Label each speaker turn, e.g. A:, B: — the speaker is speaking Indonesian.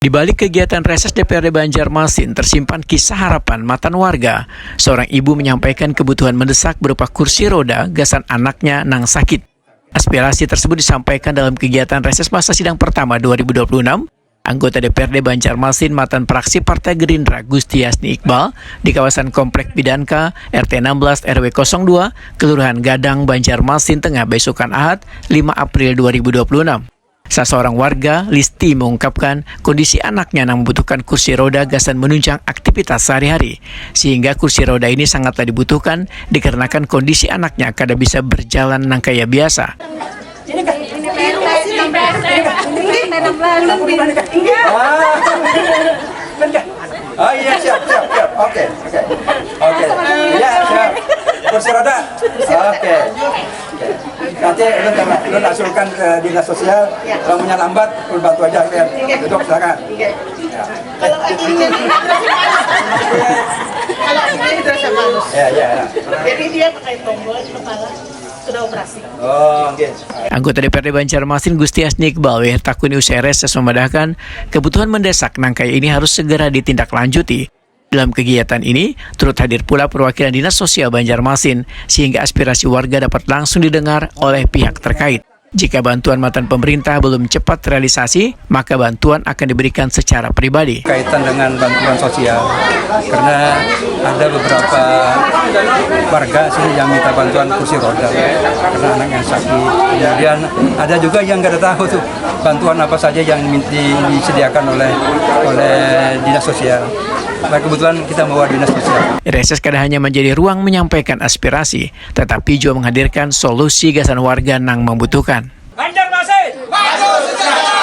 A: Di balik kegiatan reses DPRD Banjarmasin tersimpan kisah harapan mantan warga. Seorang ibu menyampaikan kebutuhan mendesak berupa kursi roda gasan anaknya nang sakit. Aspirasi tersebut disampaikan dalam kegiatan reses masa sidang pertama 2026. Anggota DPRD Banjarmasin mantan praksi Partai Gerindra Gustiasni Iqbal di kawasan Komplek Bidanka RT 16 RW 02 Kelurahan Gadang Banjarmasin Tengah besokan Ahad 5 April 2026. Salah seorang warga, Listi, mengungkapkan kondisi anaknya yang membutuhkan kursi roda gasan menunjang aktivitas sehari-hari. Sehingga kursi roda ini sangatlah dibutuhkan dikarenakan kondisi anaknya kada bisa berjalan nang kaya biasa.
B: Oh iya, siap. Oke. Iya, siap. Kursi roda. Oke. Nanti lu langsungkan ke dinas sosial. Kalau punya lambat, lu bantu aja. Duduk, silakan.
C: Kalau ini terasa halus.
B: Ya.
C: Jadi dia pakai tombol di kepala sudah operasi.
B: Oh, oke.
A: Anggota DPRD Banjarmasin Gustiasni Iqbal takuni usai reses memandahkan kebutuhan mendesak nangkai ini harus segera ditindaklanjuti. Dalam kegiatan ini turut hadir pula perwakilan Dinas Sosial Banjarmasin sehingga aspirasi warga dapat langsung didengar oleh pihak terkait. Jika bantuan mantan pemerintah belum cepat realisasi, maka bantuan akan diberikan secara pribadi.
B: Kaitan dengan bantuan sosial, karena ada beberapa warga sini yang minta bantuan kursi roda karena anak yang sakit. Kemudian ada juga yang nggak tahu tuh bantuan apa saja yang disediakan oleh dinas sosial. Nah, kebetulan kita bawa dinas sosial.
A: Reses kada hanya menjadi ruang menyampaikan aspirasi, tetapi juga menghadirkan solusi gasan warga yang membutuhkan.
D: Banjarmasin, maju sejahtera.